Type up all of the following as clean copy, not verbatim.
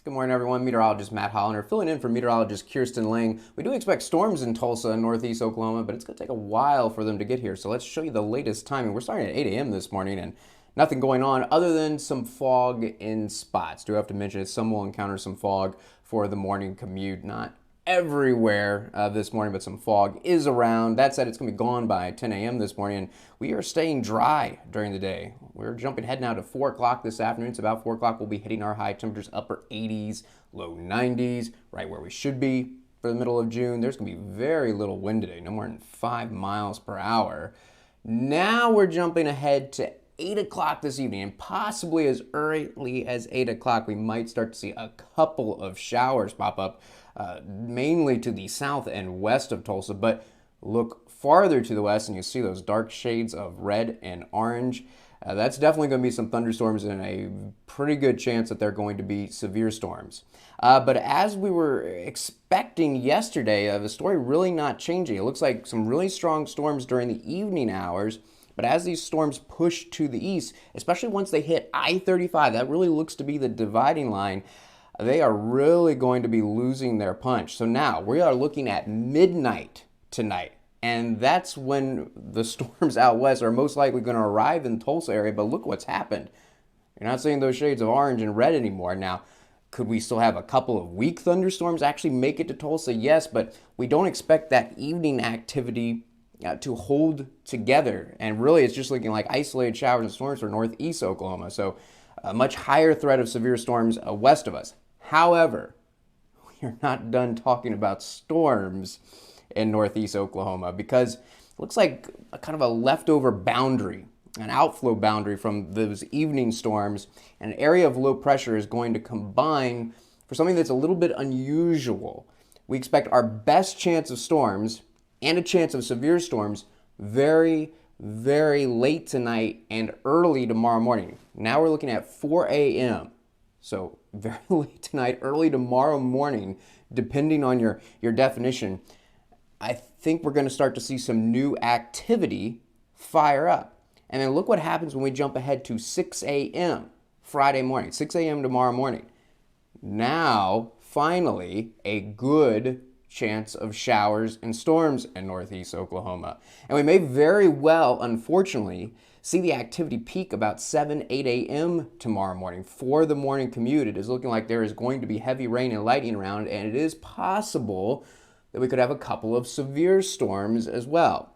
Good morning, everyone. Meteorologist Matt Holiner filling in for meteorologist Kirsten Lang. We do expect storms in Tulsa and northeast Oklahoma, but it's going to take a while for them to get here. So let's show you the latest timing. We're starting at 8 a.m. this morning and nothing going on other than some fog in spots. Do have to mention it, some will encounter some fog for the morning commute. Not everywhere this morning, but some fog is around. That said, it's going to be gone by 10 a.m. this morning, and we are staying dry during the day. We're jumping ahead now to 4 o'clock this afternoon. It's about 4 o'clock. We'll be hitting our high temperatures, upper 80s, low 90s, right where we should be for the middle of June. There's going to be very little wind today, no more than 5 miles per hour. Now we're jumping ahead to 8 o'clock this evening, and possibly as early as 8 o'clock, we might start to see a couple of showers pop up, mainly to the south and west of Tulsa, but look farther to the west and you see those dark shades of red and orange. That's definitely going to be some thunderstorms and a pretty good chance that they're going to be severe storms. But as we were expecting yesterday, the story really not changing. It looks like some really strong storms during the evening hours. But as these storms push to the east, especially once they hit I-35, that really looks to be the dividing line, they are really going to be losing their punch. So now we are looking at midnight tonight. And that's when the storms out west are most likely going to arrive in the Tulsa area. But look what's happened. You're not seeing those shades of orange and red anymore. Now, could we still have a couple of weak thunderstorms actually make it to Tulsa? Yes, but we don't expect that evening activity to hold together. And really, it's just looking like isolated showers and storms for northeast Oklahoma. So a much higher threat of severe storms west of us. However, we're not done talking about storms in northeast Oklahoma because it looks like a kind of a leftover boundary, an outflow boundary from those evening storms. An area of low pressure is going to combine for something that's a little bit unusual. We expect our best chance of storms and a chance of severe storms very, very late tonight and early tomorrow morning. Now we're looking at 4 a.m. So very late tonight, early tomorrow morning, depending on your definition. I think we're going to start to see some new activity fire up. And then look what happens when we jump ahead to 6 a.m. Friday morning, 6 a.m. tomorrow morning. Now, finally, a good chance of showers and storms in northeast Oklahoma. And we may very well, unfortunately, see the activity peak about 7, 8 a.m. tomorrow morning. For the morning commute, it is looking like there is going to be heavy rain and lightning around, and it is possible that we could have a couple of severe storms as well.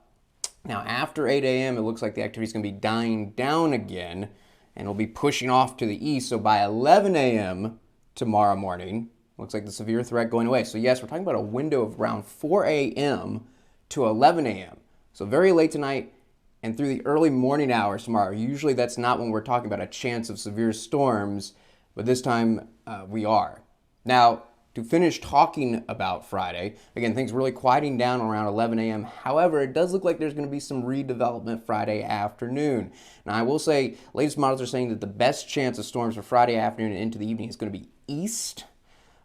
Now, after 8 a.m., it looks like the activity is going to be dying down again, and it'll be pushing off to the east. So by 11 a.m. tomorrow morning, looks like the severe threat going away. So yes, we're talking about a window of around 4 a.m. to 11 a.m. So very late tonight and through the early morning hours tomorrow. Usually that's not when we're talking about a chance of severe storms, but this time we are. Now, to finish talking about Friday, again, things really quieting down around 11 a.m. However, it does look like there's going to be some redevelopment Friday afternoon. Now, I will say, latest models are saying that the best chance of storms for Friday afternoon and into the evening is going to be east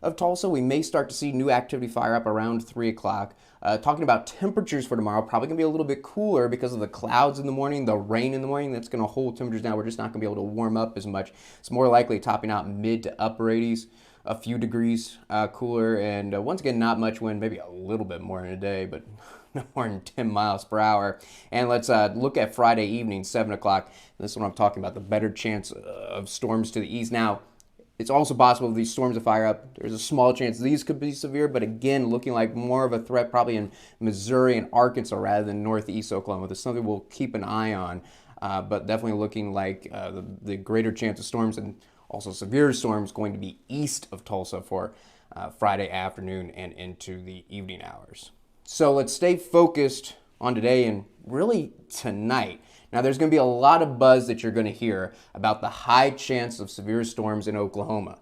of Tulsa. We may start to see new activity fire up around 3 o'clock. Talking about temperatures for tomorrow, probably going to be a little bit cooler because of the clouds in the morning, the rain in the morning. That's going to hold temperatures down. We're just not going to be able to warm up as much. It's more likely topping out mid to upper 80s, a few degrees cooler. And once again, not much wind, maybe a little bit more in a day, but no more than 10 miles per hour. And let's look at Friday evening, 7 o'clock. This is what I'm talking about, the better chance of storms to the east. Now, it's also possible if these storms will fire up. There's a small chance these could be severe, but again, looking like more of a threat probably in Missouri and Arkansas rather than northeast Oklahoma. That's something we'll keep an eye on, but definitely looking like the greater chance of storms and also severe storms going to be east of Tulsa for Friday afternoon and into the evening hours. So let's stay focused on today and really tonight. Now, there's going to be a lot of buzz that you're going to hear about the high chance of severe storms in Oklahoma.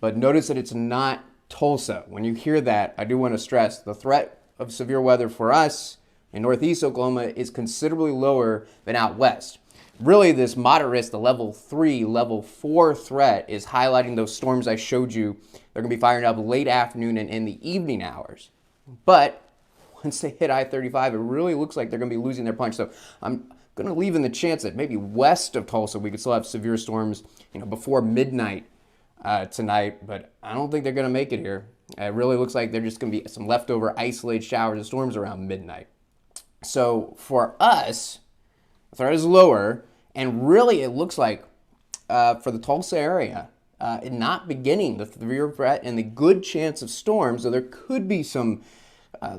But notice that it's not Tulsa. When you hear that, I do want to stress the threat of severe weather for us in northeast Oklahoma is considerably lower than out west. Really, this moderate risk, the level 3, level 4 threat is highlighting those storms I showed you. They're going to be firing up late afternoon and in the evening hours. But once they hit I-35, it really looks like they're going to be losing their punch. So I'm going to leave in the chance that maybe west of Tulsa we could still have severe storms, before midnight tonight, but I don't think they're going to make it here. It really looks like they're just going to be some leftover isolated showers and storms around midnight. So for us, the threat is lower, and really it looks like for the Tulsa area, not beginning the severe threat and the good chance of storms, so there could be some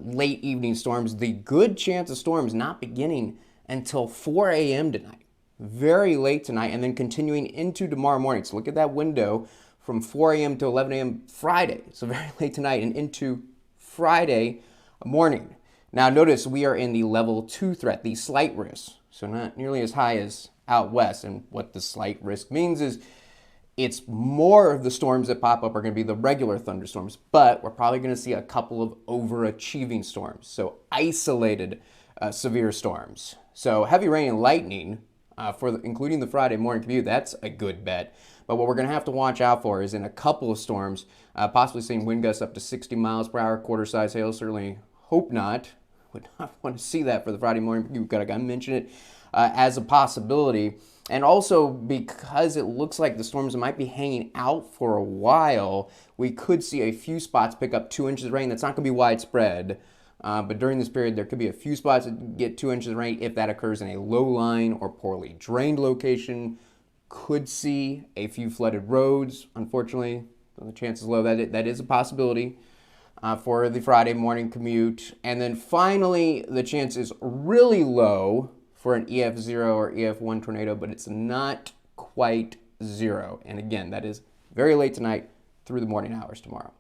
late evening storms. The good chance of storms not beginning until 4 a.m. tonight, very late tonight, and then continuing into tomorrow morning. So look at that window from 4 a.m. to 11 a.m. Friday, so very late tonight and into Friday morning. Now notice we are in the level 2 threat, the slight risk, so not nearly as high as out west. And what the slight risk means is it's more of the storms that pop up are going to be the regular thunderstorms, but we're probably going to see a couple of overachieving storms, so isolated severe storms. So heavy rain and lightning, including the Friday morning commute, that's a good bet. But what we're going to have to watch out for is in a couple of storms, possibly seeing wind gusts up to 60 miles per hour, quarter-size hail. Certainly hope not. Would not want to see that for the Friday morning. You've got to mention it as a possibility. And also because it looks like the storms might be hanging out for a while, we could see a few spots pick up 2 inches of rain. That's not going to be widespread. But during this period, there could be a few spots that get 2 inches of rain if that occurs in a low-lying or poorly drained location. Could see a few flooded roads. Unfortunately, the chances low that is a possibility for the Friday morning commute. And then finally, the chance is really low for an EF0 or EF1 tornado, but it's not quite zero. And again, that is very late tonight through the morning hours tomorrow.